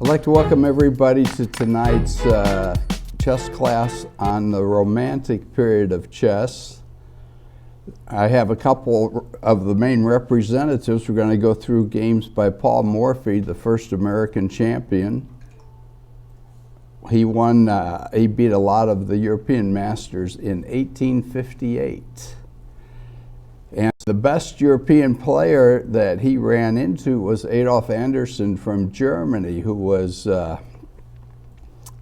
I'd like to welcome everybody to tonight's chess class on the Romantic period of chess. I have a couple of the main representatives. We're going to go through games by Paul Morphy, the first American champion. He beat a lot of the European masters in 1858. And the best European player that he ran into was Adolf Anderssen from Germany, who was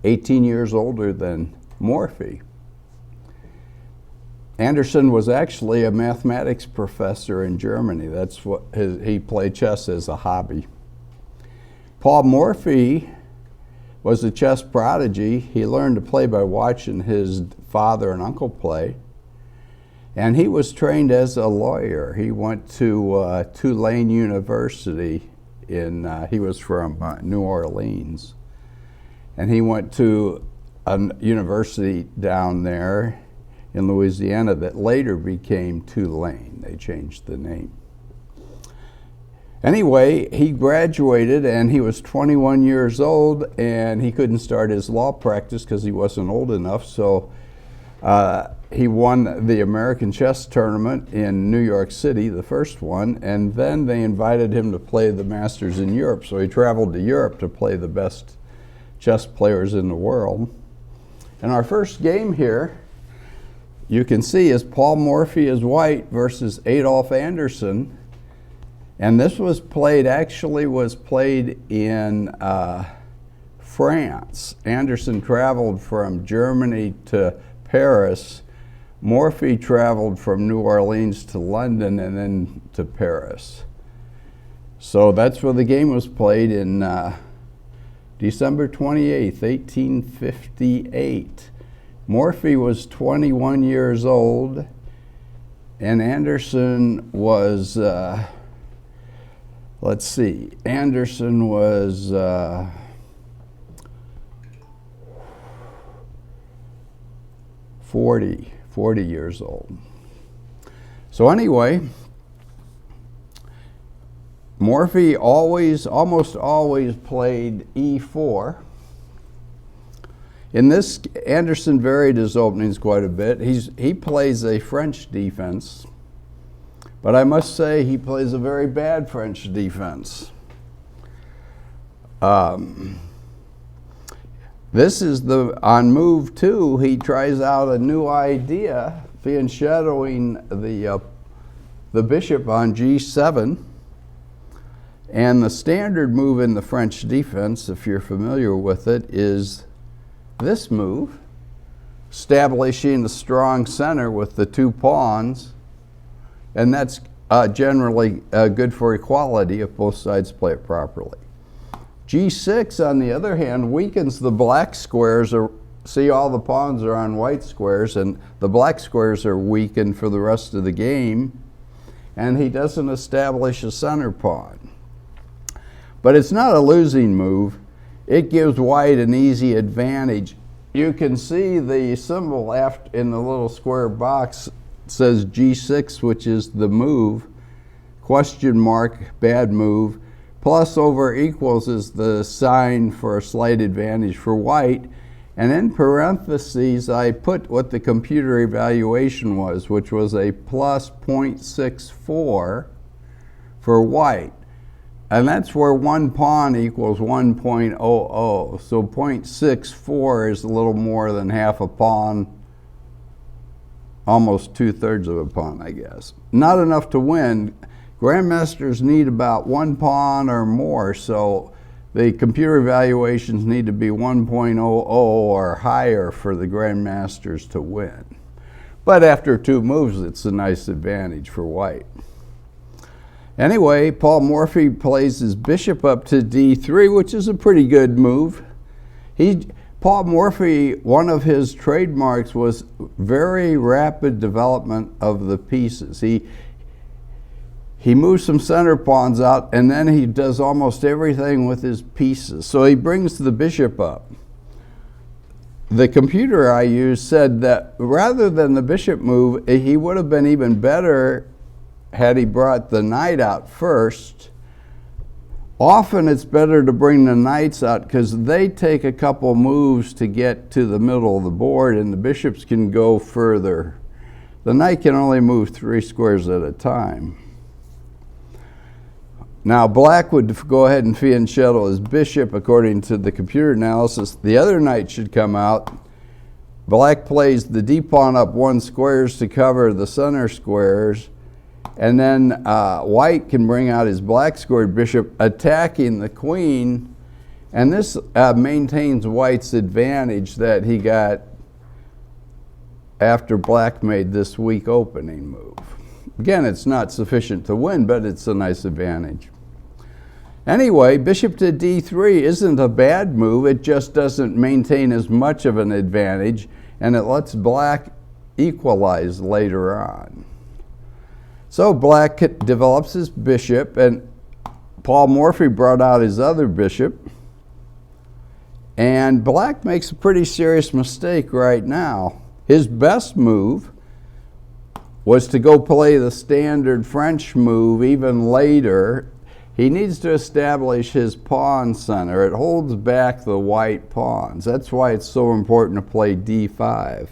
18 years older than Morphy. Anderssen was actually a mathematics professor in Germany. That's what he played chess as a hobby. Paul Morphy was a chess prodigy. He learned to play by watching his father and uncle play. And he was trained as a lawyer. He went to Tulane University he was from New Orleans. And he went to a university down there in Louisiana that later became Tulane. They changed the name. Anyway, he graduated and he was 21 years old, and he couldn't start his law practice because he wasn't old enough. So he won the American chess tournament in New York City, the first one, and then they invited him to play the Masters in Europe. So he traveled to Europe to play the best chess players in the world. And our first game here, you can see, is Paul Morphy as white versus Adolf Anderssen. And this was played in France. Anderssen traveled from Germany to Paris. Morphy traveled from New Orleans to London and then to Paris. So that's where the game was played in December 28th, 1858. Morphy was 21 years old, and Anderssen was, Anderssen was 40 years old. So anyway, Morphy almost always played e4. In this, Anderssen varied his openings quite a bit. He plays a French defense, but I must say he plays a very bad French defense. This is on move 2, he tries out a new idea, shadowing the bishop on g7. And the standard move in the French defense, if you're familiar with it, is this move, establishing the strong center with the two pawns. And that's generally good for equality if both sides play it properly. G6, on the other hand, weakens the black squares. See, all the pawns are on white squares, and the black squares are weakened for the rest of the game, and he doesn't establish a center pawn. But it's not a losing move. It gives white an easy advantage. You can see the symbol in the little square box says G6, which is the move, question mark, bad move. Plus over equals is the sign for a slight advantage for white. And in parentheses, I put what the computer evaluation was, which was a plus 0.64 for white. And that's where one pawn equals 1.00. So 0.64 is a little more than half a pawn, almost 2/3 of a pawn, I guess. Not enough to win. Grandmasters need about one pawn or more, so the computer evaluations need to be 1.00 or higher for the grandmasters to win. But after two moves, it's a nice advantage for white. Anyway, Paul Morphy plays his bishop up to d3, which is a pretty good move. Paul Morphy, one of his trademarks was very rapid development of the pieces. He moves some center pawns out, and then he does almost everything with his pieces. So he brings the bishop up. The computer I used said that rather than the bishop move, he would have been even better had he brought the knight out first. Often it's better to bring the knights out because they take a couple moves to get to the middle of the board, and the bishops can go further. The knight can only move 3 squares at a time. Now black would go ahead and fianchetto his bishop according to the computer analysis. The other knight should come out. Black plays the d-pawn up 1 squares to cover the center squares, and then white can bring out his black squared bishop attacking the queen, and this maintains white's advantage that he got after black made this weak opening move. Again, it's not sufficient to win, but it's a nice advantage. Anyway, bishop to d3 isn't a bad move. It just doesn't maintain as much of an advantage, and it lets black equalize later on. So black develops his bishop, and Paul Morphy brought out his other bishop, and black makes a pretty serious mistake right now. His best move was to go play the standard French move even later. He needs to establish his pawn center. It holds back the white pawns. That's why it's so important to play d5.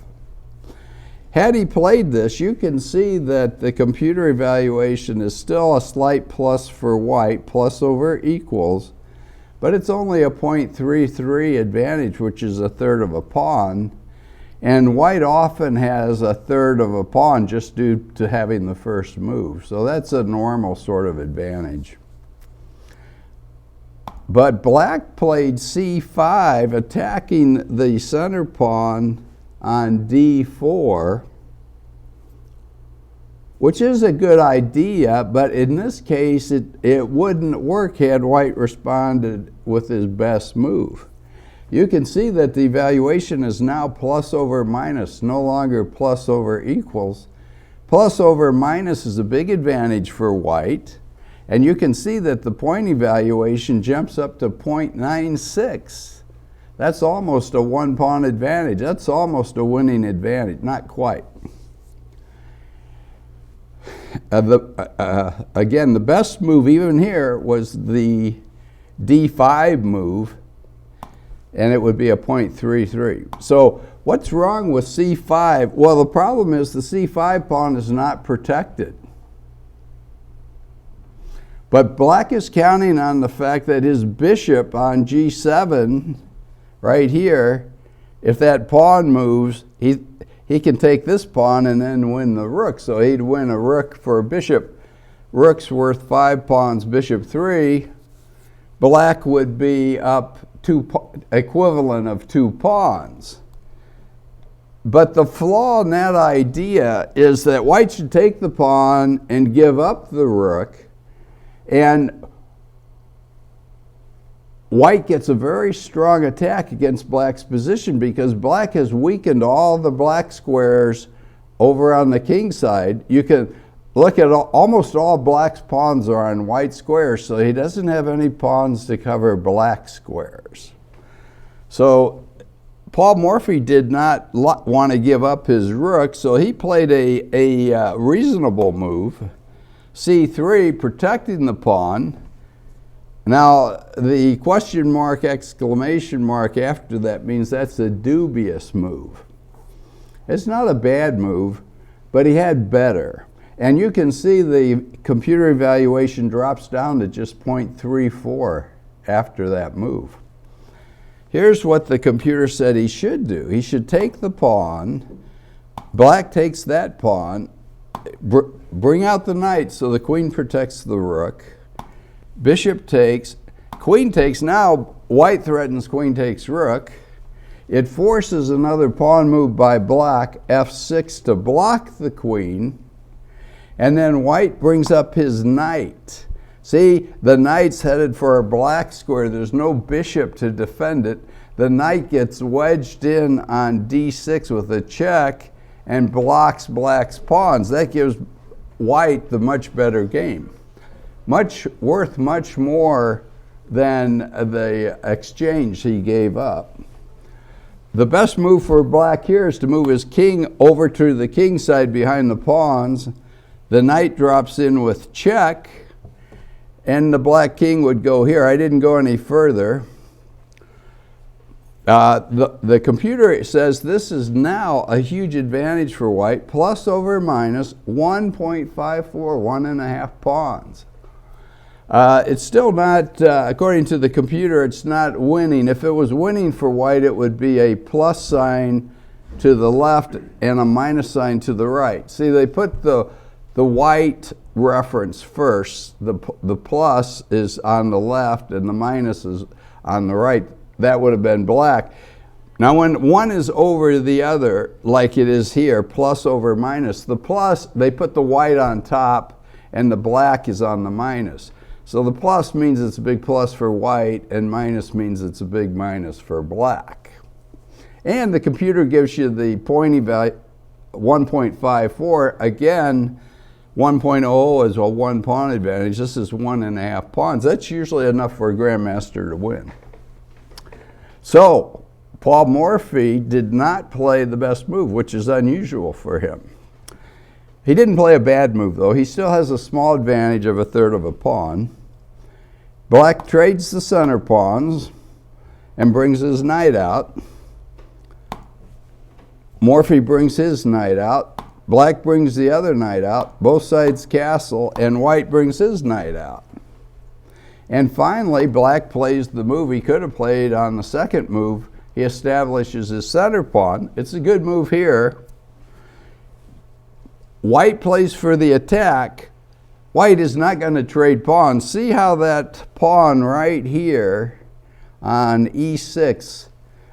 Had he played this, you can see that the computer evaluation is still a slight plus for white, plus over equals, but it's only a 0.33 advantage, which is 1/3 of a pawn, and white often has 1/3 of a pawn just due to having the first move. So that's a normal sort of advantage. But black played c5, attacking the center pawn on d4, which is a good idea, but in this case it wouldn't work had white responded with his best move. You can see that the evaluation is now plus over minus, no longer plus over equals. Plus over minus is a big advantage for white. And you can see that the point evaluation jumps up to 0.96. That's almost a 1-pawn advantage. That's almost a winning advantage. Not quite. Again, the best move even here was the d5 move, and it would be a 0.33. So what's wrong with c5? Well, the problem is the c5 pawn is not protected. But black is counting on the fact that his bishop on g7, right here, if that pawn moves, he can take this pawn and then win the rook. So he'd win a rook for a bishop. Rook's worth 5 pawns, bishop 3. Black would be up equivalent of 2 pawns. But the flaw in that idea is that white should take the pawn and give up the rook, and white gets a very strong attack against black's position because black has weakened all the black squares over on the king side. You can look at almost all black's pawns are on white squares, so he doesn't have any pawns to cover black squares. So Paul Morphy did not want to give up his rook, so he played a reasonable move. c3, protecting the pawn. Now, the question mark, exclamation mark after that means that's a dubious move. It's not a bad move, but he had better. And you can see the computer evaluation drops down to just 0.34 after that move. Here's what the computer said he should do. He should take the pawn. Black takes that pawn. Bring out the knight so the queen protects the rook. Bishop takes, queen takes. Now white threatens queen takes rook. It forces another pawn move by black, f6, to block the queen. And then white brings up his knight. See, the knight's headed for a black square. There's no bishop to defend it. The knight gets wedged in on d6 with a check and blocks black's pawns. That gives white the much better game. Worth much more than the exchange he gave up. The best move for black here is to move his king over to the king side behind the pawns. The knight drops in with check, and the black king would go here. I didn't go any further. The computer says this is now a huge advantage for white, plus over minus 1.54, 1.5 pawns. It's still not, according to the computer, it's not winning. If it was winning for white, it would be a plus sign to the left and a minus sign to the right. See, they put the white reference first. The plus is on the left and the minus is on the right. That would have been black. Now when one is over the other, like it is here, plus over minus, the plus, they put the white on top and the black is on the minus. So the plus means it's a big plus for white and minus means it's a big minus for black. And the computer gives you the pointy value, 1.54. Again, 1.00 is a 1 pawn advantage. This is 1.5 pawns. That's usually enough for a grandmaster to win. So Paul Morphy did not play the best move, which is unusual for him. He didn't play a bad move, though. He still has a small advantage of 1/3 of a pawn. Black trades the center pawns and brings his knight out. Morphy brings his knight out. Black brings the other knight out. Both sides castle, and white brings his knight out. And finally, black plays the move he could have played on the second move. He establishes his center pawn. It's a good move here. White plays for the attack. White is not going to trade pawns. See how that pawn right here on e6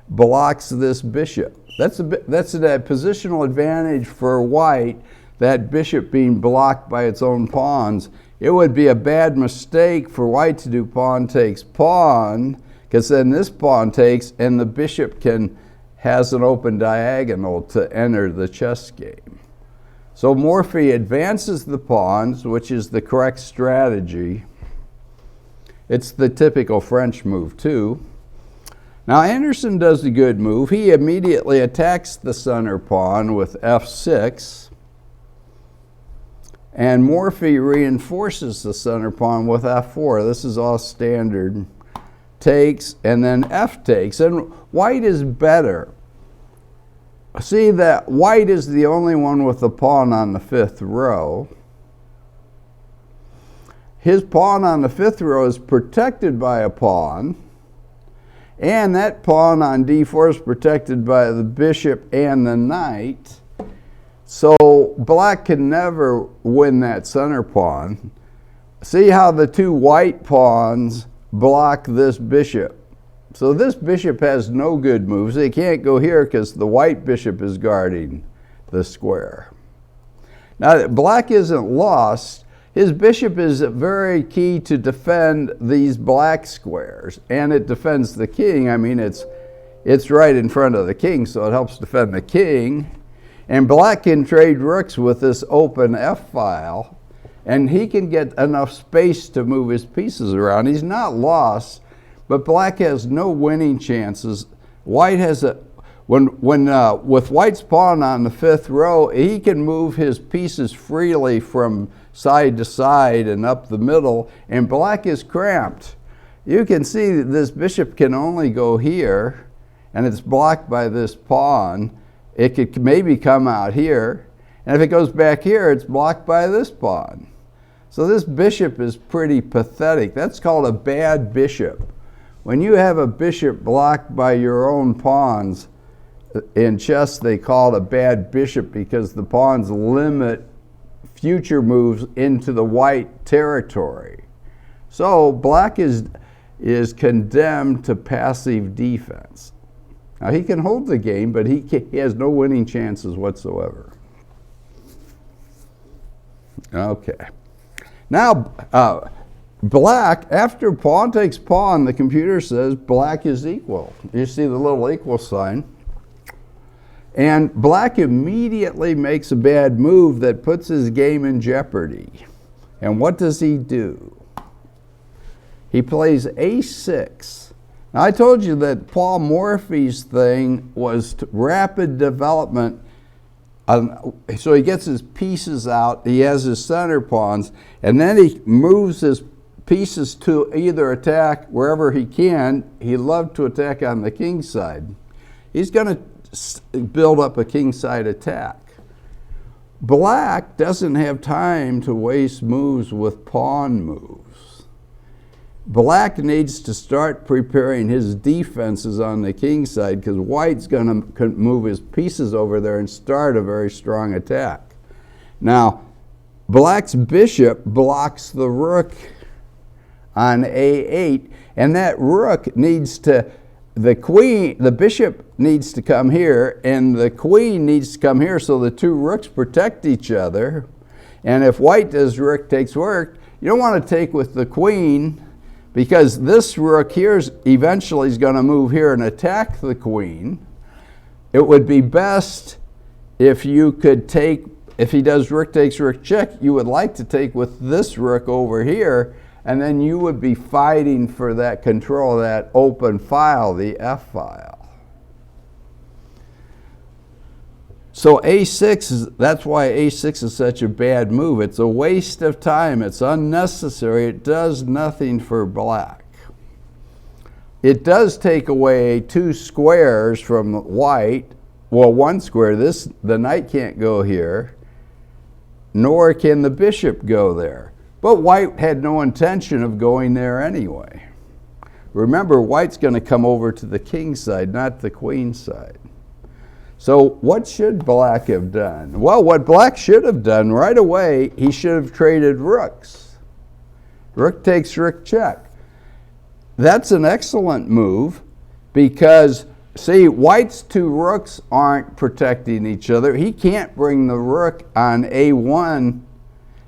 blocks this bishop. That's a positional advantage for white, that bishop being blocked by its own pawns. It would be a bad mistake for white to do pawn takes pawn, because then this pawn takes and the bishop has an open diagonal to enter the chess game. So Morphy advances the pawns, which is the correct strategy. It's the typical French move too. Now Anderssen does a good move. He immediately attacks the center pawn with f6. And Morphy reinforces the center pawn with f4. This is all standard. Takes, and then f takes. And white is better. See that white is the only one with the pawn on the 5th row. His pawn on the 5th row is protected by a pawn. And that pawn on d4 is protected by the bishop and the knight. So black can never win that center pawn. See how the two white pawns block this bishop. So this bishop has no good moves. They can't go here because the white bishop is guarding the square. Now black isn't lost. His bishop is very key to defend these black squares, and it defends the king. I mean, it's right in front of the king, so it helps defend the king. And black can trade rooks with this open f-file, and he can get enough space to move his pieces around. He's not lost, but black has no winning chances. White has with white's pawn on the 5th row, he can move his pieces freely from side to side and up the middle, and black is cramped. You can see that this bishop can only go here, and it's blocked by this pawn. It could maybe come out here, and if it goes back here, it's blocked by this pawn. So this bishop is pretty pathetic. That's called a bad bishop. When you have a bishop blocked by your own pawns, in chess they call it a bad bishop because the pawns limit future moves into the white territory. So black is condemned to passive defense. Now he can hold the game, but he has no winning chances whatsoever. Okay. Now, black, after pawn takes pawn, the computer says black is equal. You see the little equal sign. And black immediately makes a bad move that puts his game in jeopardy. And what does he do? He plays a6. Now, I told you that Paul Morphy's thing was rapid development. So he gets his pieces out, he has his center pawns, and then he moves his pieces to either attack wherever he can. He loved to attack on the king side. He's going to build up a king side attack. Black doesn't have time to waste moves with pawn moves. Black needs to start preparing his defenses on the king side because white's going to move his pieces over there and start a very strong attack. Now, black's bishop blocks the rook on A8, and that rook needs to, the bishop needs to come here, and the queen needs to come here, so the two rooks protect each other. And if white does rook takes rook, you don't want to take with the queen, because this rook here eventually is going to move here and attack the queen. It would be best if you could take, if he does rook takes rook check, you would like to take with this rook over here, and then you would be fighting for that control of that open file, the F file. So A6, that's why A6 is such a bad move. It's a waste of time. It's unnecessary. It does nothing for black. It does take away 2 squares from white. Well, 1 square. The knight can't go here, nor can the bishop go there. But white had no intention of going there anyway. Remember, white's going to come over to the king side, not the queen side. So what should black have done? Well, what black should have done right away, he should have traded rooks. Rook takes rook check. That's an excellent move because, see, white's 2 rooks aren't protecting each other. He can't bring the rook on A1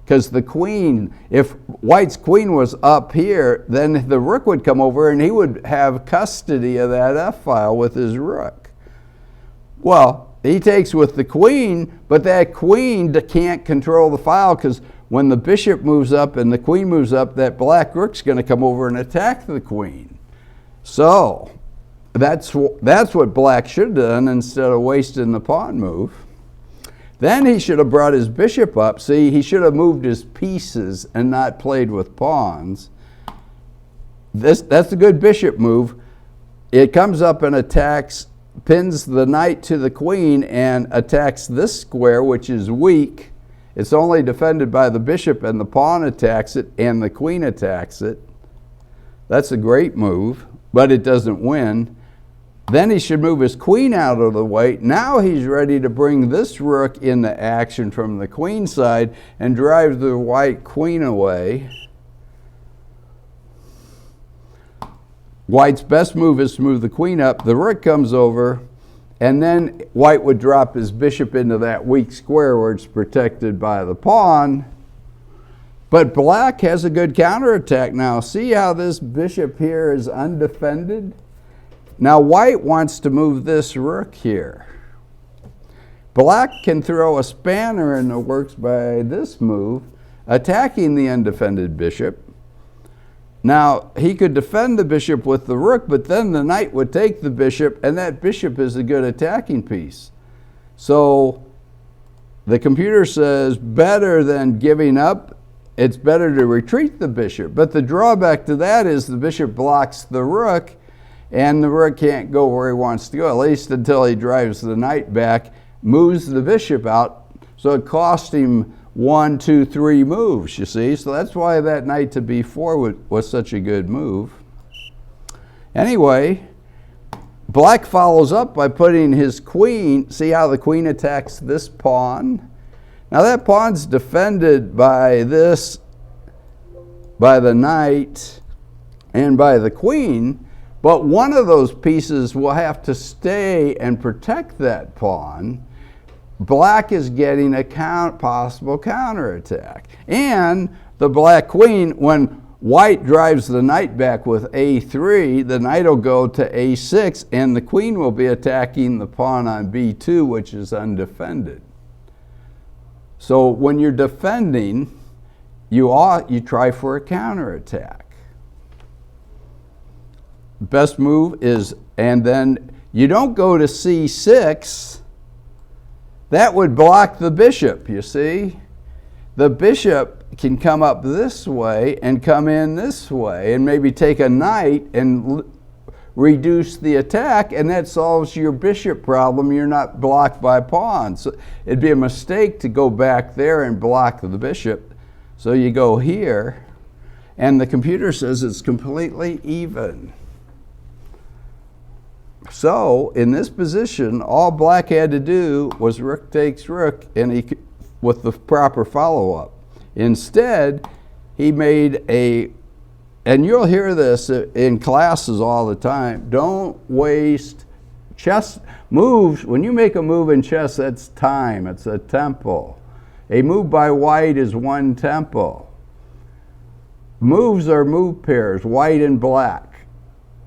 because the queen, if white's queen was up here, then the rook would come over and he would have custody of that F file with his rook. Well, he takes with the queen, but that queen can't control the file because when the bishop moves up and the queen moves up, that black rook's going to come over and attack the queen. So that's what black should have done instead of wasting the pawn move. Then he should have brought his bishop up. See, he should have moved his pieces and not played with pawns. That's a good bishop move. It comes up and attacks, pins the knight to the queen and attacks this square, which is weak. It's only defended by the bishop, and the pawn attacks it and the queen attacks it. That's a great move, but it doesn't win. Then he should move his queen out of the way. Now he's ready to bring this rook into action from the queen side and drive the white queen away. White's best move is to move the queen up. The rook comes over, and then white would drop his bishop into that weak square where it's protected by the pawn. But black has a good counterattack now. See how this bishop here is undefended? Now white wants to move this rook here. Black can throw a spanner in the works by this move, attacking the undefended bishop. Now he could defend the bishop with the rook, but then the knight would take the bishop, and that bishop is a good attacking piece. So the computer says better than giving up, it's better to retreat the bishop. But the drawback to that is the bishop blocks the rook, and the rook can't go where he wants to go, at least until he drives the knight back, moves the bishop out. So it cost him 1, 2, 3 moves, you see. So that's why that knight to b4 was such a good move. Anyway, black follows up by putting his queen, see how the queen attacks this pawn? Now that pawn's defended by this, by the knight, and by the queen, but one of those pieces will have to stay and protect that pawn. Black is getting a possible counterattack. And the black queen, when white drives the knight back with A3, the knight will go to A6, and the queen will be attacking the pawn on B2, which is undefended. So when you're defending, you try for a counterattack. Best move is, and then you don't go to C6. That would block the bishop, you see. The bishop can come up this way and come in this way and maybe take a knight and reduce the attack, and that solves your bishop problem. You're not blocked by pawns. So it'd be a mistake to go back there and block the bishop. So you go here, and the computer says it's completely even. So in this position, all black had to do was rook takes rook, and with the proper follow-up. Instead, he made a, and you'll hear this in classes all the time, don't waste chess moves. When you make a move in chess, that's time, it's a tempo. A move by white is one tempo. Moves are move pairs, white and black.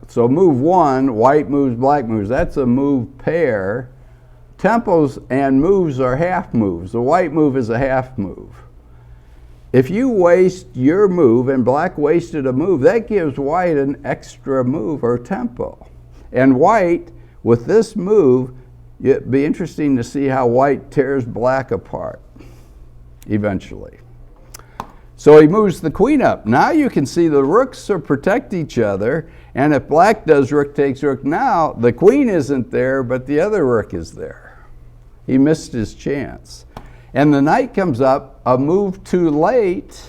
So move one, white moves, black moves, that's a move pair. Tempos and moves are half moves. The white move is a half move. If you waste your move and black wasted a move, that gives white an extra move or tempo. And white, with this move, it'd be interesting to see how white tears black apart eventually. So he moves the queen up. Now you can see the rooks protect each other, and if black does rook takes rook now, the queen isn't there, but the other rook is there. He missed his chance. And the knight comes up, a move too late.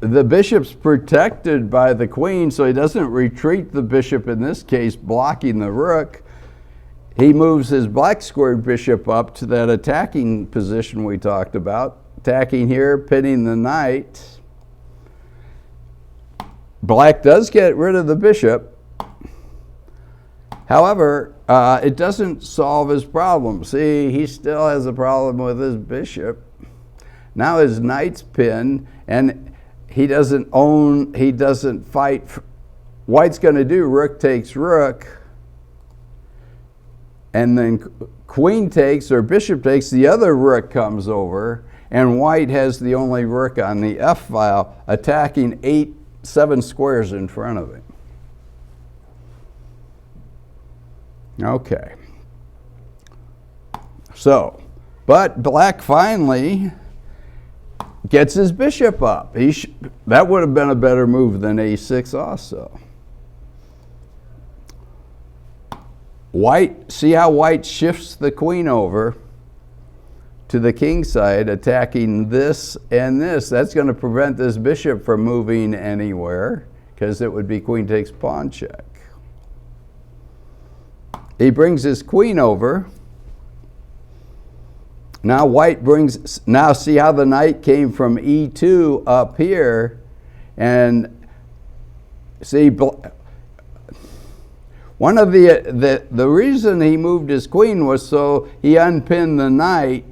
The bishop's protected by the queen, so he doesn't retreat the bishop in this case, blocking the rook. He moves his black squared bishop up to that attacking position we talked about. Attacking here, pinning the knight. Black does get rid of the bishop. However, it doesn't solve his problem. See, he still has a problem with his bishop. Now his knight's pinned, and he doesn't fight. White's going to do rook takes rook, and then queen takes or bishop takes, the other rook comes over, and white has the only rook on the F file, attacking 7 squares in front of him. Okay. So, but black finally gets his bishop up. That would have been a better move than a6 also. White, see how white shifts the queen over to the king side, attacking this and this. That's going to prevent this bishop from moving anywhere, because it would be queen takes pawn check. He brings his queen over. Now white brings, now see how the knight came from E2 up here, and see, one of the reason he moved his queen was so he unpinned the knight.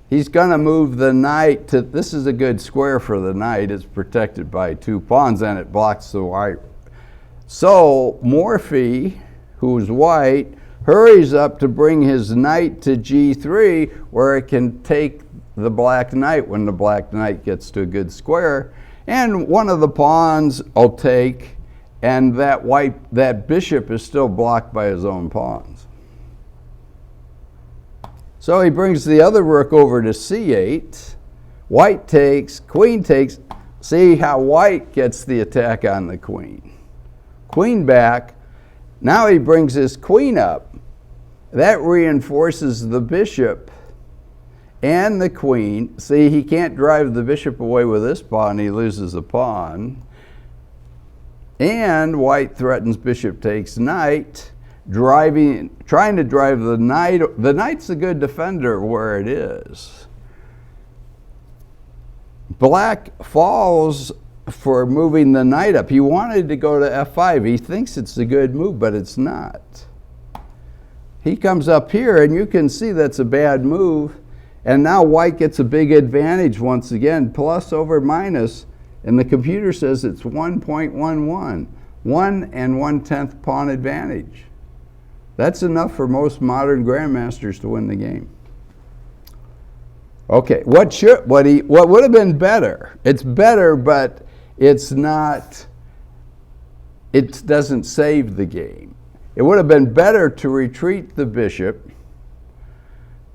He's going to move the knight to, this is a good square for the knight. It's protected by 2 pawns, and it blocks the white. So Morphy, who's white, hurries up to bring his knight to G3, where it can take the black knight when the black knight gets to a good square. And one of the pawns will take, and that bishop is still blocked by his own pawns. So he brings the other rook over to C8. White takes, queen takes. See how white gets the attack on the queen. Queen back. Now he brings his queen up. That reinforces the bishop and the queen. See, he can't drive the bishop away with this pawn. He loses a pawn. And white threatens bishop takes knight, trying to drive the knight. The knight's a good defender where it is. Black falls for moving the knight up. He wanted to go to F5. He thinks it's a good move, but it's not. He comes up here, and you can see that's a bad move. And now white gets a big advantage once again, plus over minus. And the computer says it's 1.11, 1 1/10 pawn advantage. That's enough for most modern grandmasters to win the game. Okay, what would have been better? It's better, but it's not. It doesn't save the game. It would have been better to retreat the bishop,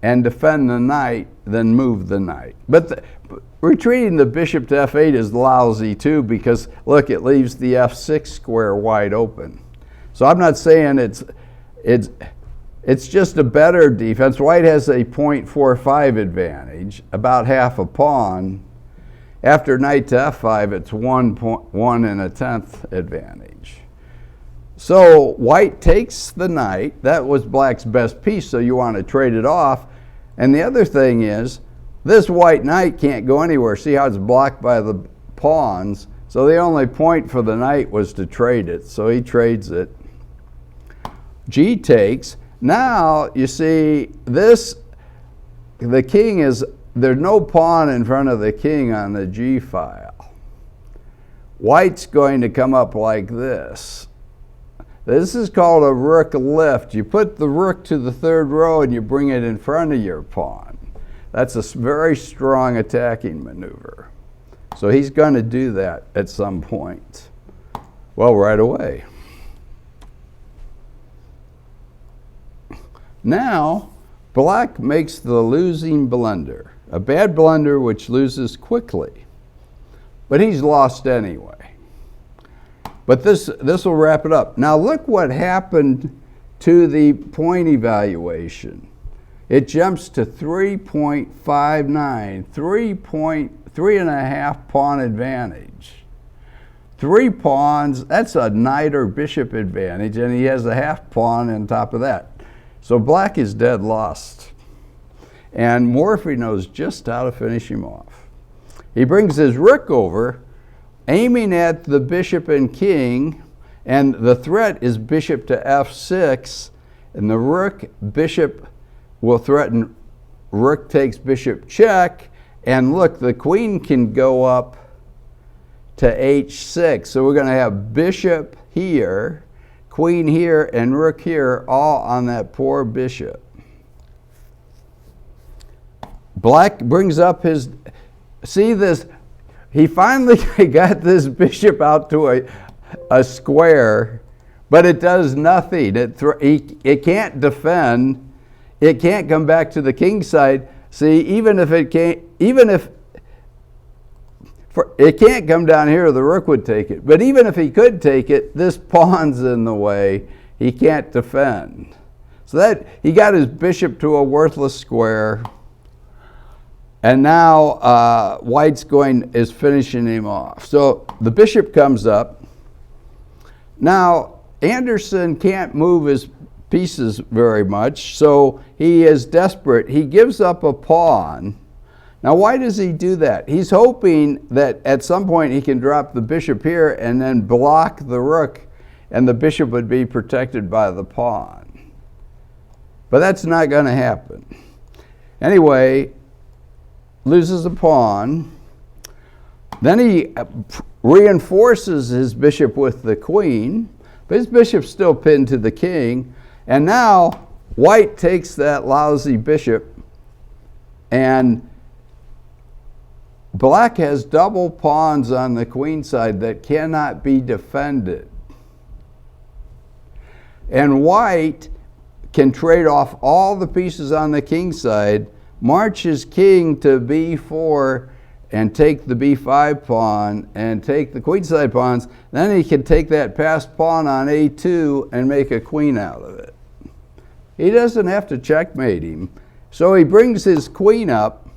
and defend the knight, then move the knight. But retreating the bishop to f8 is lousy too, because look, it leaves the f6 square wide open. So I'm not saying it's just a better defense. White has a 0.45 advantage, about half a pawn. After knight to f5, it's 1 1/10 advantage. So white takes the knight. That was black's best piece, so you want to trade it off. And the other thing is, this white knight can't go anywhere. See how it's blocked by the pawns? So the only point for the knight was to trade it. So he trades it. G takes. Now, you see, the king is, there's no pawn in front of the king on the G file. White's going to come up like this. This is called a rook lift. You put the rook to the third row and you bring it in front of your pawn. That's a very strong attacking maneuver. So he's going to do that at some point. Well, right away. Now, black makes the losing blunder. A bad blunder which loses quickly. But he's lost anyway. But this will wrap it up. Now look what happened to the point evaluation. It jumps to 3.59, 3.5 pawn advantage. 3 pawns, that's a knight or bishop advantage, and he has a half pawn on top of that. So black is dead lost. And Morphy knows just how to finish him off. He brings his rook over, aiming at the bishop and king, and the threat is bishop to f6, and the rook, bishop will threaten, rook takes bishop check, and look, the queen can go up to h6. So we're going to have bishop here, queen here, and rook here, all on that poor bishop. Black brings up his, see this, he finally got this bishop out to a square, but it does nothing. It can't defend. It can't come back to the king side. See, it can't come down here, the rook would take it. But even if he could take it, this pawn's in the way. He can't defend. So that he got his bishop to a worthless square. And now white's is finishing him off. So the bishop comes up. Now Anderssen can't move his pieces very much, so he is desperate. He gives up a pawn. Now why does he do that? He's hoping that at some point he can drop the bishop here and then block the rook, and the bishop would be protected by the pawn. But that's not going to happen. Anyway, loses a pawn. Then he reinforces his bishop with the queen, but his bishop's still pinned to the king. And now white takes that lousy bishop, and black has double pawns on the queen side that cannot be defended. And white can trade off all the pieces on the king side, march his king to b4 and take the b5 pawn and take the queenside pawns. Then he can take that passed pawn on a2 and make a queen out of it. He doesn't have to checkmate him. So he brings his queen up.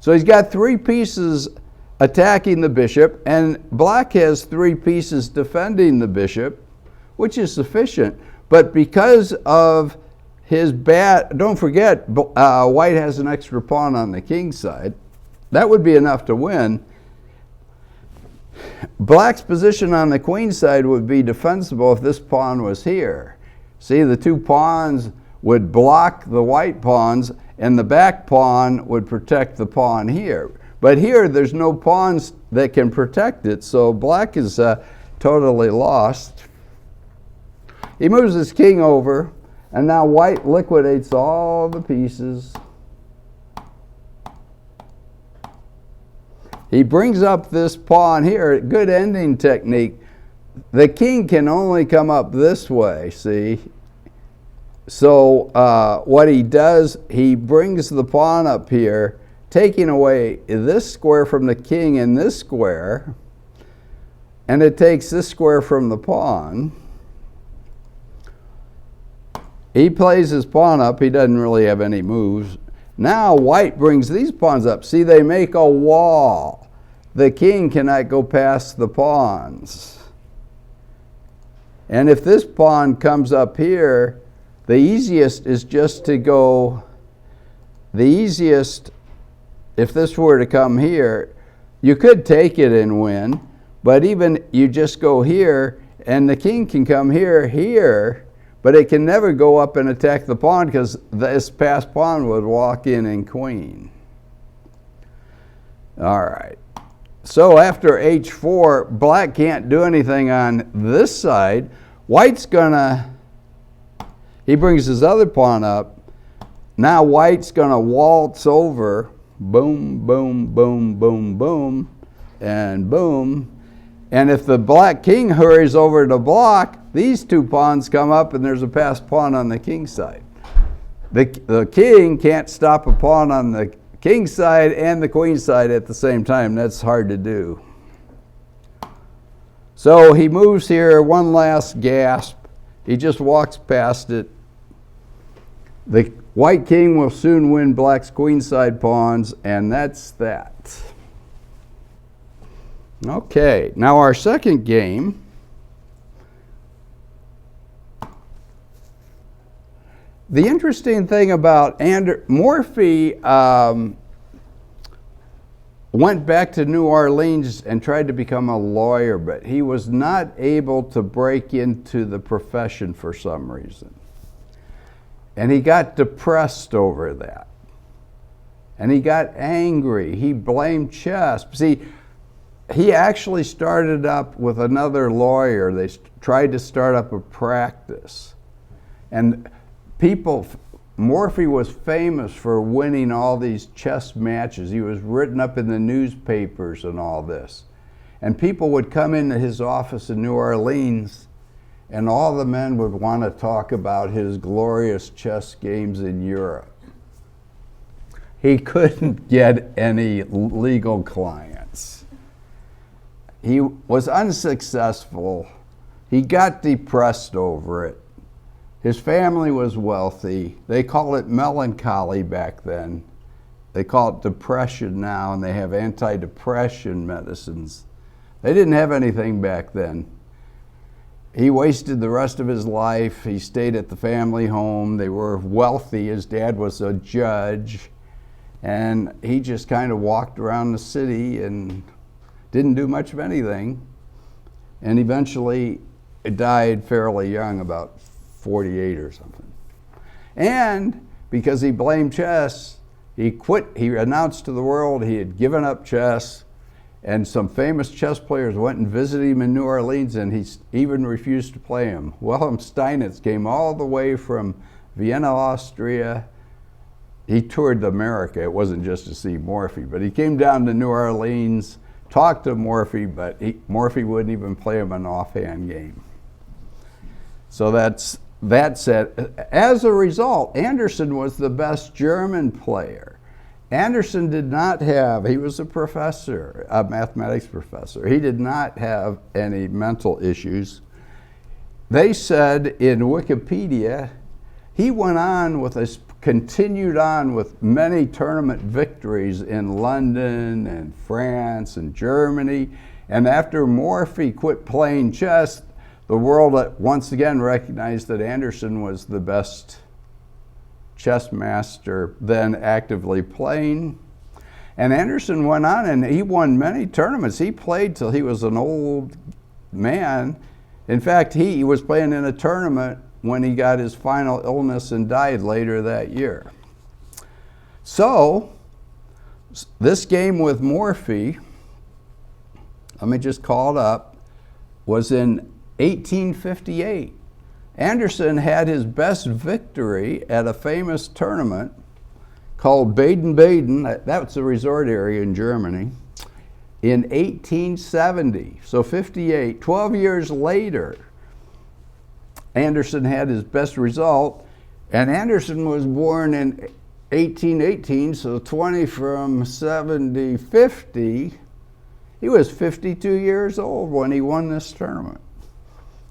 So he's got 3 pieces attacking the bishop, and black has 3 pieces defending the bishop, which is sufficient. But because of his bad, don't forget, white has an extra pawn on the king side. That would be enough to win. Black's position on the queen side would be defensible if this pawn was here. See, the 2 pawns would block the white pawns, and the back pawn would protect the pawn here. But here, there's no pawns that can protect it, so black is totally lost. He moves his king over, and now white liquidates all the pieces. He brings up this pawn here, good ending technique. The king can only come up this way, see? So what he does, he brings the pawn up here, taking away this square from the king and this square, and it takes this square from the pawn. He plays his pawn up. He doesn't really have any moves. Now white brings these pawns up. See, they make a wall. The king cannot go past the pawns. And if this pawn comes up here, the easiest is just to go, if this were to come here, you could take it and win, but even you just go here, and the king can come here, but it can never go up and attack the pawn because this passed pawn would walk in and queen. All right. So after h4, black can't do anything on this side. White's gonna, he brings his other pawn up. Now white's gonna waltz over, boom, boom, boom, boom, boom, and boom. And if the black king hurries over to block, these two pawns come up and there's a passed pawn on the king side. The king can't stop a pawn on the king side and the queen side at the same time. That's hard to do. So he moves here, one last gasp. He just walks past it. The white king will soon win black's queenside pawns, and that's that. Okay, now our second game. The interesting thing about Morphy went back to New Orleans and tried to become a lawyer, but he was not able to break into the profession for some reason. And he got depressed over that. And he got angry. He blamed chess. See, he actually started up with another lawyer. They tried to start up a practice. And Morphy was famous for winning all these chess matches. He was written up in the newspapers and all this. And people would come into his office in New Orleans, and all the men would want to talk about his glorious chess games in Europe. He couldn't get any legal clients. He was unsuccessful. He got depressed over it. His family was wealthy. They call it melancholy back then. They call it depression now, and they have anti-depression medicines. They didn't have anything back then. He wasted the rest of his life. He stayed at the family home. They were wealthy. His dad was a judge. And he just kind of walked around the city and didn't do much of anything. And eventually died fairly young, about 48 or something. And because he blamed chess, he quit. He announced to the world he had given up chess. And some famous chess players went and visited him in New Orleans, and he even refused to play him. Wilhelm Steinitz came all the way from Vienna, Austria. He toured America. It wasn't just to see Morphy, but he came down to New Orleans, talked to Morphy, but Morphy wouldn't even play him an offhand game. So that's it. As a result, Anderssen was the best German player. Anderssen did not have, he was a professor, a mathematics professor. He did not have any mental issues. They said in Wikipedia, he continued on with many tournament victories in London and France and Germany. And after Morphy quit playing chess, the world once again recognized that Anderssen was the best chess master then actively playing. And Anderssen went on and he won many tournaments. He played till he was an old man. In fact, he was playing in a tournament when he got his final illness and died later that year. So this game with Morphy, let me just call it up, was in 1858. Anderssen had his best victory at a famous tournament called Baden-Baden, that's a resort area in Germany, in 1870. So 58, 12 years later, Anderssen had his best result, And Anderssen was born in 1818, so 20 from 70, 50. He was 52 years old when he won this tournament.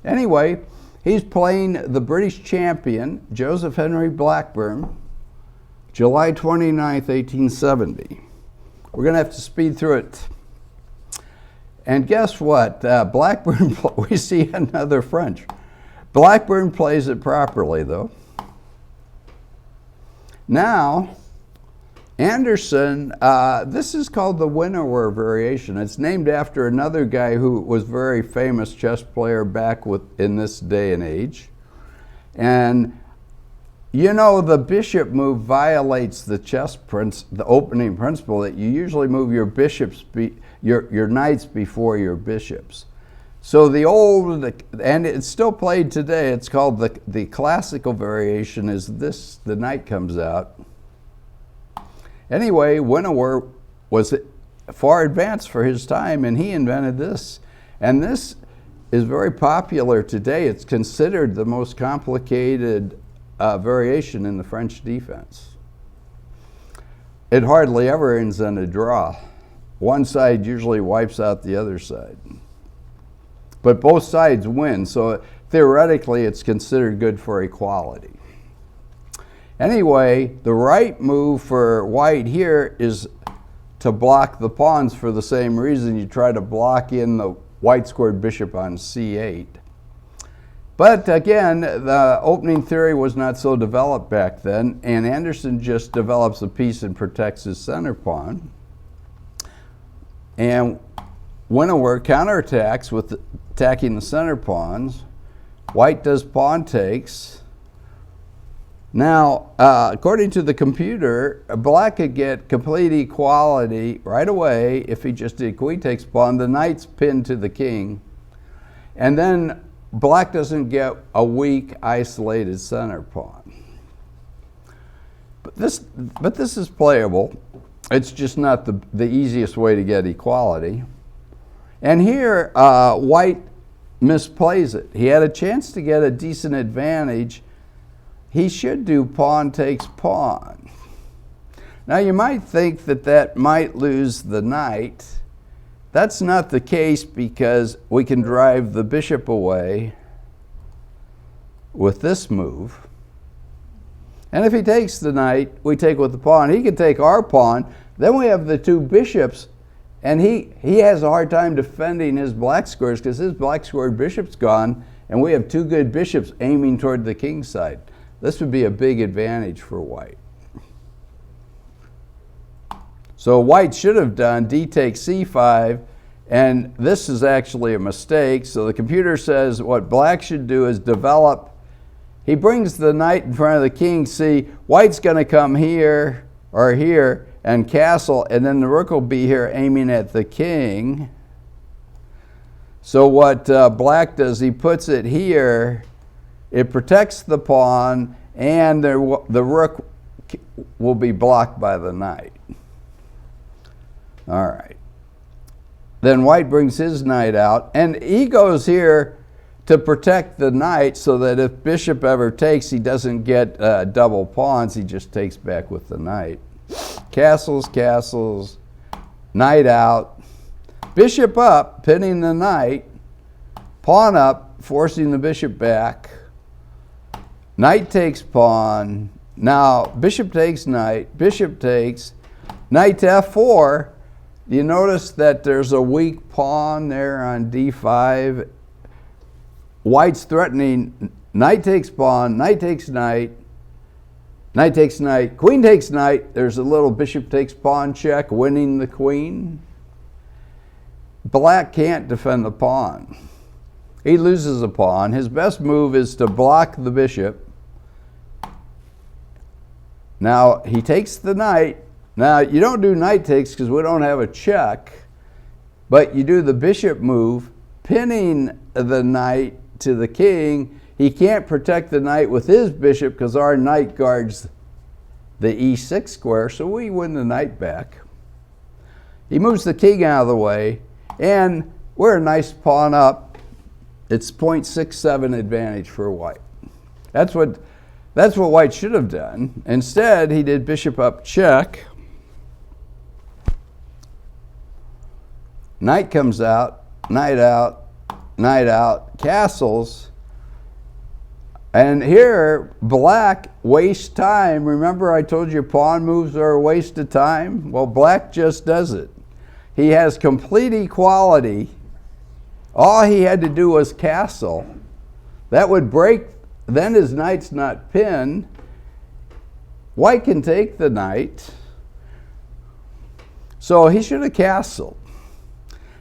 Anyway, he's playing the British champion, Joseph Henry Blackburne, July 29th, 1870. We're going to have to speed through it. And guess what? Blackburne, we see another French. Blackburne plays it properly, though. Now, Anderssen, this is called the Winawer variation. It's named after another guy who was a very famous chess player back in this day and age. And you know, the bishop move violates the the opening principle that you usually move your bishops, your knights before your bishops. So the old, and it's still played today, it's called the classical variation is this, the knight comes out. Anyway, Winawer was far advanced for his time, and he invented this. And this is very popular today. It's considered the most complicated variation in the French defense. It hardly ever ends in a draw. One side usually wipes out the other side. But both sides win, so theoretically it's considered good for equality. Anyway, the right move for white here is to block the pawns for the same reason you try to block in the white squared bishop on c8. But again, the opening theory was not so developed back then, and Anderssen just develops a piece and protects his center pawn. And Winawer counterattacks with attacking the center pawns. White does pawn takes. Now, according to the computer, black could get complete equality right away if he just did queen takes pawn. The knight's pinned to the king. And then black doesn't get a weak, isolated center pawn. But this is playable. It's just not the easiest way to get equality. And here, white misplays it. He had a chance to get a decent advantage. He should do pawn takes pawn. Now you might think that that might lose the knight. That's not the case because we can drive the bishop away with this move. And if he takes the knight, we take with the pawn. He can take our pawn. Then we have the two bishops, and he has a hard time defending his black squares because his black squared bishop's gone, and we have two good bishops aiming toward the king's side. This would be a big advantage for white. So white should have done d takes c5, and this is actually a mistake. So the computer says what black should do is develop. He brings the knight in front of the king. See, white's going to come here or here and castle, and then the rook will be here aiming at the king. So what black does, he puts it here. It protects the pawn, and the rook will be blocked by the knight. All right. Then white brings his knight out, and he goes here to protect the knight so that if bishop ever takes, he doesn't get double pawns. He just takes back with the knight. Castles, castles, knight out, bishop up, pinning the knight, pawn up, forcing the bishop back, knight takes pawn. Now bishop takes knight, bishop takes, knight to f4. You notice that there's a weak pawn there on d5. White's threatening knight takes pawn, knight takes knight, knight takes knight, queen takes knight. There's a little bishop takes pawn check, winning the queen. Black can't defend the pawn. He loses a pawn. His best move is to block the bishop. Now he takes the knight. Now you don't do knight takes because we don't have a check, but you do the bishop move, pinning the knight to the king. He can't protect the knight with his bishop because our knight guards the e6 square, so we win the knight back. He moves the king out of the way, and we're a nice pawn up. It's 0.67 advantage for white. That's what That's what white should have done. Instead, he did bishop up check. Knight comes out, knight out, knight out, castles. And here, black wastes time. Remember I told you pawn moves are a waste of time? Well, black just does it. He has complete equality. All he had to do was castle. That would break, then his knight's not pinned. White can take the knight. So he should have castled.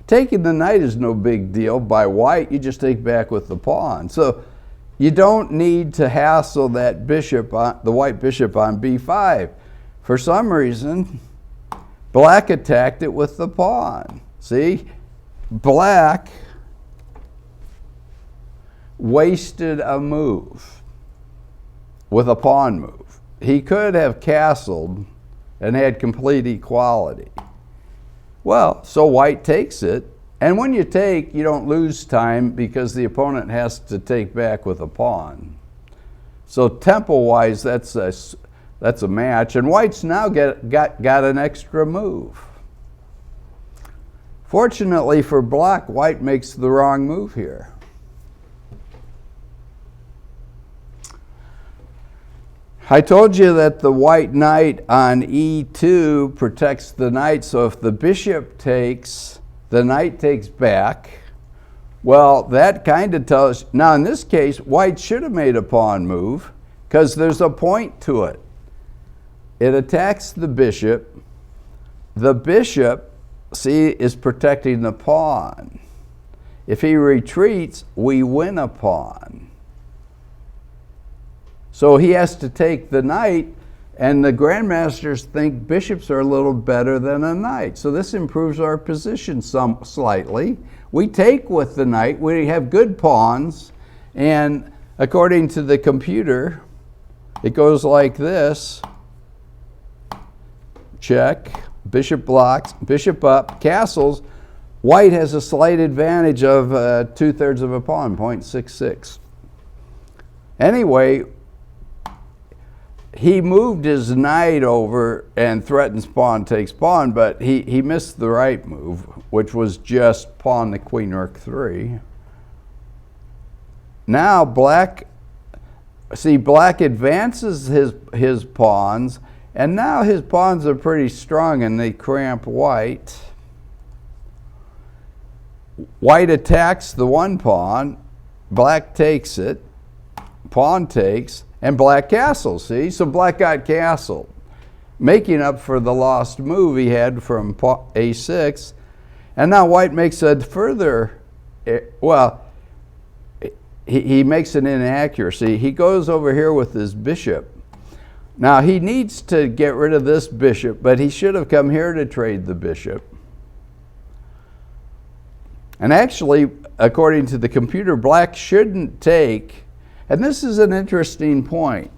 Taking the knight is no big deal by white. You just take back with the pawn. So you don't need to hassle that bishop, the white bishop on b5. For some reason, black attacked it with the pawn. See? Black wasted a move with a pawn move. He could have castled and had complete equality. Well, so white takes it, and when you take, you don't lose time because the opponent has to take back with a pawn. So tempo-wise, that's a match, and white's now got an extra move. Fortunately for black, white makes the wrong move here. I told you that the white knight on e2 protects the knight, so if the bishop takes, the knight takes back. Well, that kind of tells, now in this case, white should have made a pawn move because there's a point to it. It attacks the bishop. The bishop, see, is protecting the pawn. If he retreats, we win a pawn. So he has to take the knight, and the grandmasters think bishops are a little better than a knight. So this improves our position slightly. We take with the knight. We have good pawns, and according to the computer, it goes like this. Check, bishop blocks, bishop up, castles. White has a slight advantage of 2/3 of a pawn, 0.66. Anyway, he moved his knight over and threatens pawn takes pawn, but he missed the right move, which was just pawn to queen rook 3. Now black, see, black advances his pawns, and now his pawns are pretty strong and they cramp white. White attacks the one pawn, black takes it, pawn takes, and black castles, see? So black got castled, making up for the lost move he had from a6. And now white makes a further, well, he makes an inaccuracy. He goes over here with his bishop. Now he needs to get rid of this bishop, but he should have come here to trade the bishop. And actually, according to the computer, black shouldn't take. And this is an interesting point.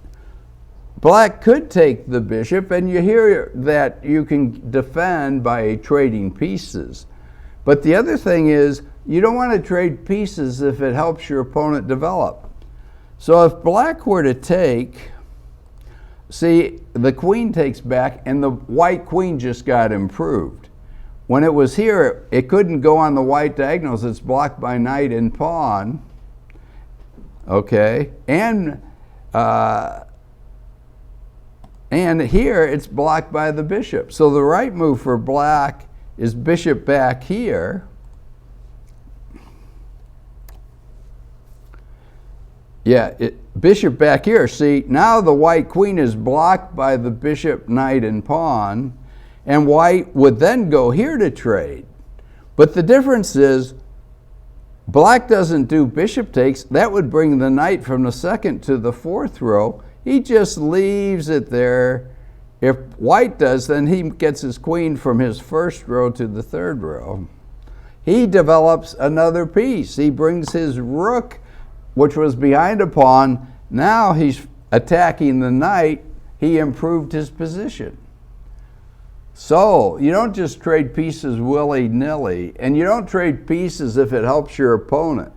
Black could take the bishop, and you hear that you can defend by trading pieces. But the other thing is, you don't want to trade pieces if it helps your opponent develop. So if black were to take, see, the queen takes back, and the white queen just got improved. When it was here, it couldn't go on the white diagonals. It's blocked by knight and pawn. Okay, and here it's blocked by the bishop. So the right move for black is bishop back here. Yeah, bishop back here. See, now the white queen is blocked by the bishop, knight, and pawn, and white would then go here to trade. But the difference is, black doesn't do bishop takes. That would bring the knight from the 2nd to the 4th row. He just leaves it there. If white does, then he gets his queen from his 1st row to the 3rd row. He develops another piece. He brings his rook, which was behind a pawn. Now he's attacking the knight. He improved his position. So you don't just trade pieces willy-nilly, and you don't trade pieces if it helps your opponent.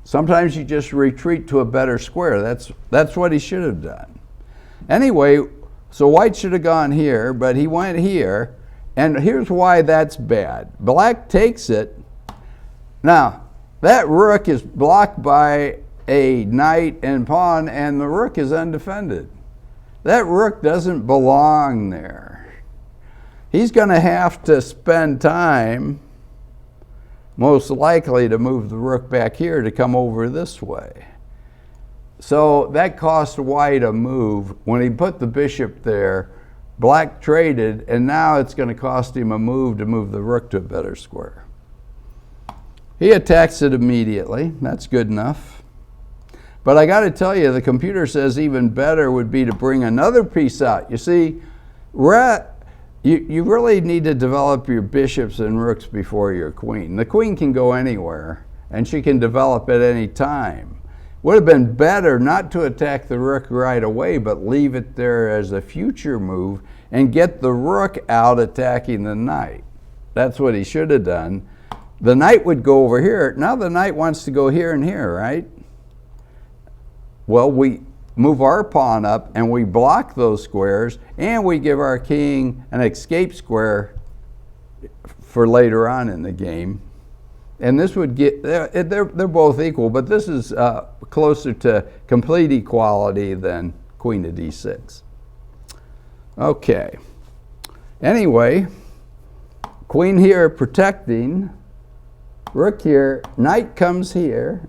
Sometimes you just retreat to a better square. That's what he should have done. Anyway, so white should have gone here, but he went here, and here's why that's bad. Black takes it. Now, that rook is blocked by a knight and pawn, and the rook is undefended. That rook doesn't belong there. He's going to have to spend time, most likely, to move the rook back here to come over this way. So that cost white a move. When he put the bishop there, black traded, and now it's going to cost him a move to move the rook to a better square. He attacks it immediately. That's good enough. But I got to tell you, the computer says even better would be to bring another piece out. You see, you really need to develop your bishops and rooks before your queen. The queen can go anywhere, and she can develop at any time. Would have been better not to attack the rook right away, but leave it there as a future move and get the rook out attacking the knight. That's what he should have done. The knight would go over here. Now the knight wants to go here and here, right? Well, we move our pawn up and we block those squares, and we give our king an escape square for later on in the game. And this would get, they're both equal, but this is closer to complete equality than queen to d6. Okay. Anyway, queen here protecting, rook here, knight comes here,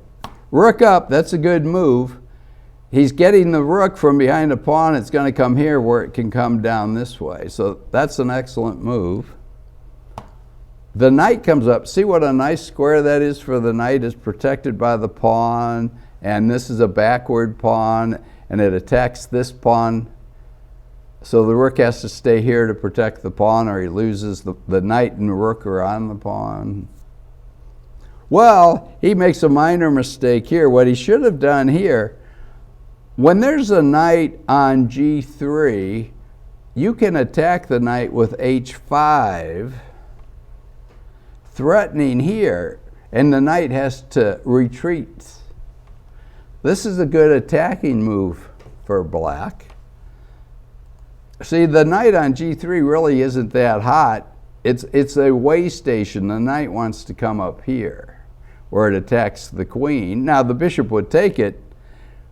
rook up, that's a good move. He's getting the rook from behind the pawn. It's going to come here where it can come down this way. So that's an excellent move. The knight comes up. See what a nice square that is for the knight. Is protected by the pawn, and this is a backward pawn, and it attacks this pawn. So the rook has to stay here to protect the pawn, or he loses. The knight and the rook are on the pawn. Well, he makes a minor mistake here. What he should have done here, when there's a knight on g3, you can attack the knight with h5, threatening here, and the knight has to retreat. This is a good attacking move for black. See, the knight on g3 really isn't that hot. It's a way station. The knight wants to come up here where it attacks the queen. Now the bishop would take it,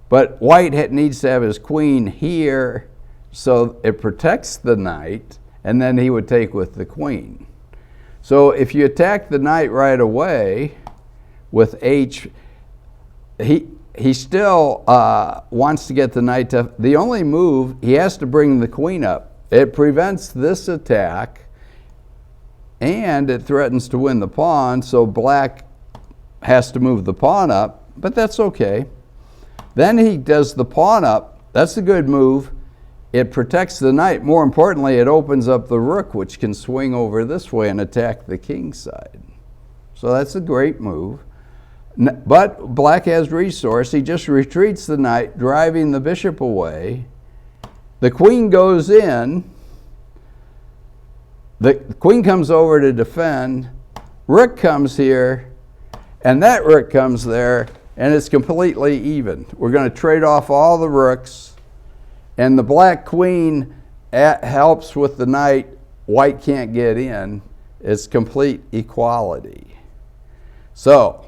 but white needs to have his queen here so it protects the knight, and then he would take with the queen. So if you attack the knight right away with h, he still wants to get the knight to, the only move, he has to bring the queen up. It prevents this attack, and it threatens to win the pawn, so black has to move the pawn up, but that's okay. Then he does the pawn up. That's a good move. It protects the knight. More importantly, it opens up the rook, which can swing over this way and attack the king side. So that's a great move. But black has resource. He just retreats the knight, driving the bishop away. The queen goes in. The queen comes over to defend. Rook comes here, and that rook comes there, and it's completely even. We're going to trade off all the rooks. And the black queen helps with the knight. White can't get in. It's complete equality. So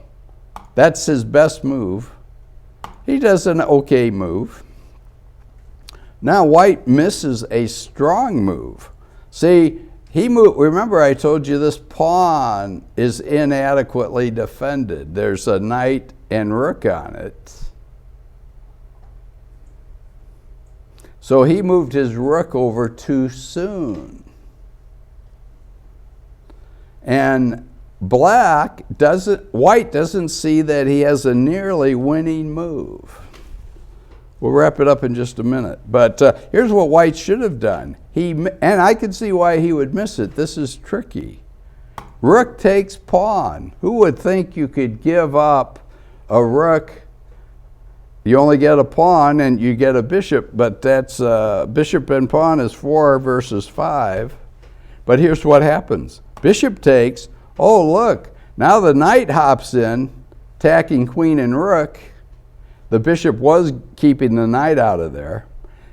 that's his best move. He does an okay move. Now white misses a strong move. See, remember I told you this pawn is inadequately defended. There's a knight and rook on it. So he moved his rook over too soon. And white doesn't see that he has a nearly winning move. We'll wrap it up in just a minute. But here's what white should have done. And I can see why he would miss it. This is tricky. Rook takes pawn. Who would think you could give up a rook? You only get a pawn and you get a bishop, but that's bishop and pawn is 4 versus 5. But here's what happens. Bishop takes. Oh, look. Now the knight hops in attacking queen and rook. The bishop was keeping the knight out of there.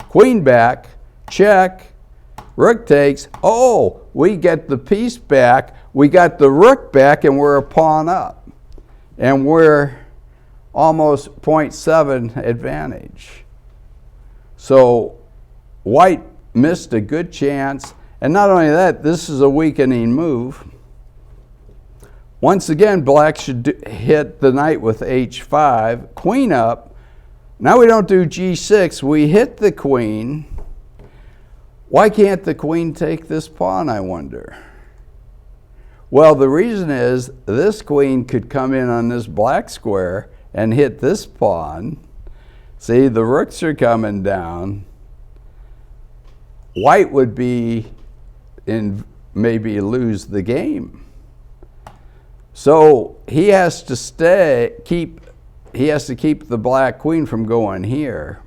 Queen back, check, rook takes. Oh, we get the piece back. We got the rook back, and we're a pawn up. And we're almost 0.7 advantage. So white missed a good chance. And not only that, this is a weakening move. Once again, black should hit the knight with h5, queen up. Now we don't do g6, we hit the queen. Why can't the queen take this pawn, I wonder? Well, the reason is this queen could come in on this black square and hit this pawn. See, the rooks are coming down. White would be in, maybe lose the game. So he has to keep the black queen from going here.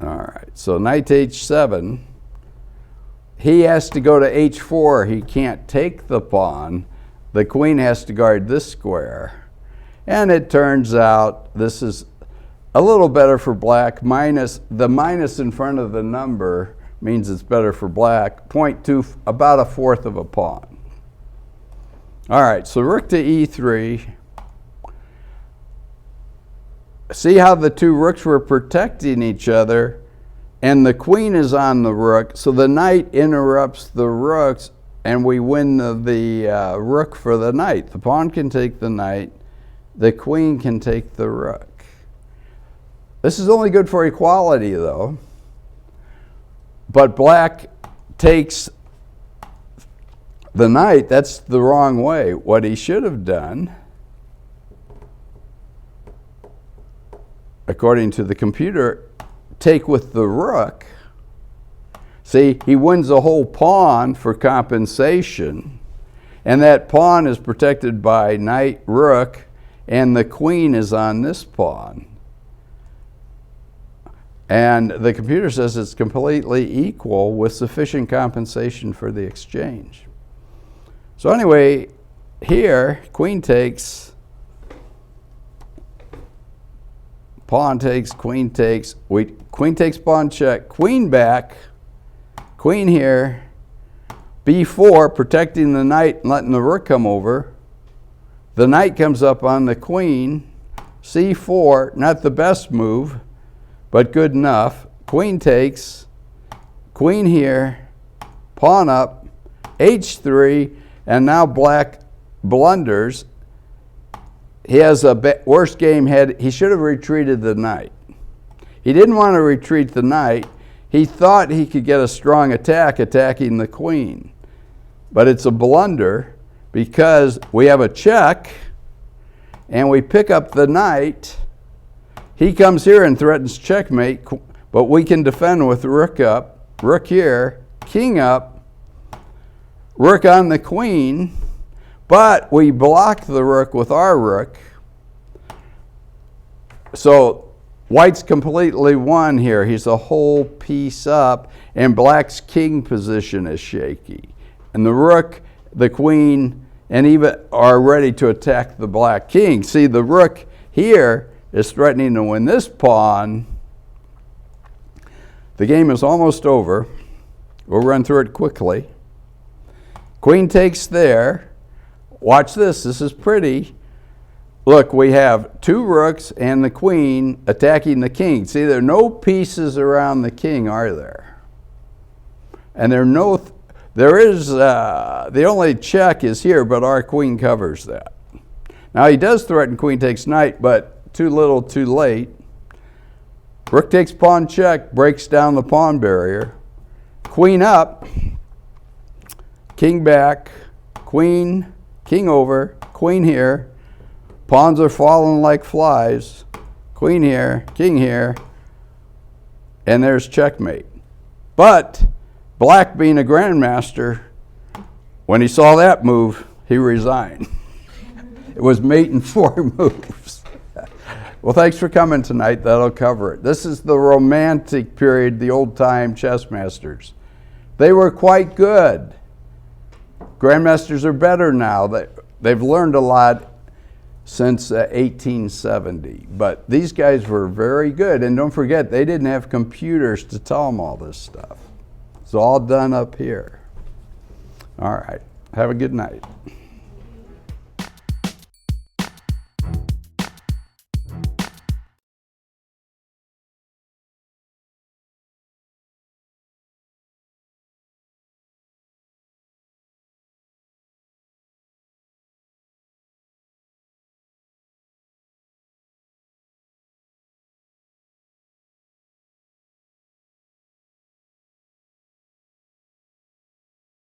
All right, so knight to h7. He has to go to h4. He can't take the pawn. The queen has to guard this square. And it turns out this is a little better for black. The minus in front of the number means it's better for black. 0.2, about a fourth of a pawn. All right, so rook to e3. See how the two rooks were protecting each other, and the queen is on the rook, so the knight interrupts the rooks, and we win the rook for the knight. The pawn can take the knight. The queen can take the rook. This is only good for equality, though. But black takes the knight. That's the wrong way. What he should have done, according to the computer, take with the rook. See, he wins a whole pawn for compensation, and that pawn is protected by knight, rook, and the queen is on this pawn. And the computer says it's completely equal with sufficient compensation for the exchange. So anyway, here, queen takes, pawn takes, queen takes, queen takes, pawn check, queen back, queen here, b4, protecting the knight and letting the rook come over. The knight comes up on the queen, c4, not the best move, but good enough. Queen takes, queen here, pawn up, h3, and now black blunders. He has a worse game head. He should have retreated the knight. He didn't want to retreat the knight. He thought he could get a strong attack attacking the queen. But it's a blunder because we have a check and we pick up the knight. He comes here and threatens checkmate, but we can defend with rook up, rook here, king up, rook on the queen, but we block the rook with our rook. So white's completely won here. He's a whole piece up, and black's king position is shaky. And the rook, the queen, and even are ready to attack the black king. See, the rook here is threatening to win this pawn. The game is almost over. We'll run through it quickly. Queen takes there. Watch this. This is pretty. Look, we have two rooks and the queen attacking the king. See, there are no pieces around the king, are there? And the only check is here, but our queen covers that. Now, he does threaten queen takes knight, but too little, too late. Rook takes pawn check, breaks down the pawn barrier. Queen up, king back, queen, king over, queen here. Pawns are falling like flies. Queen here, king here, and there's checkmate. But black, being a grandmaster, when he saw that move, he resigned. It was mate in 4 moves. Well, thanks for coming tonight. That'll cover it. This is the romantic period, the old-time chess masters. They were quite good. Grandmasters are better now. They've learned a lot since 1870. But these guys were very good. And don't forget, they didn't have computers to tell them all this stuff. It's all done up here. All right. Have a good night.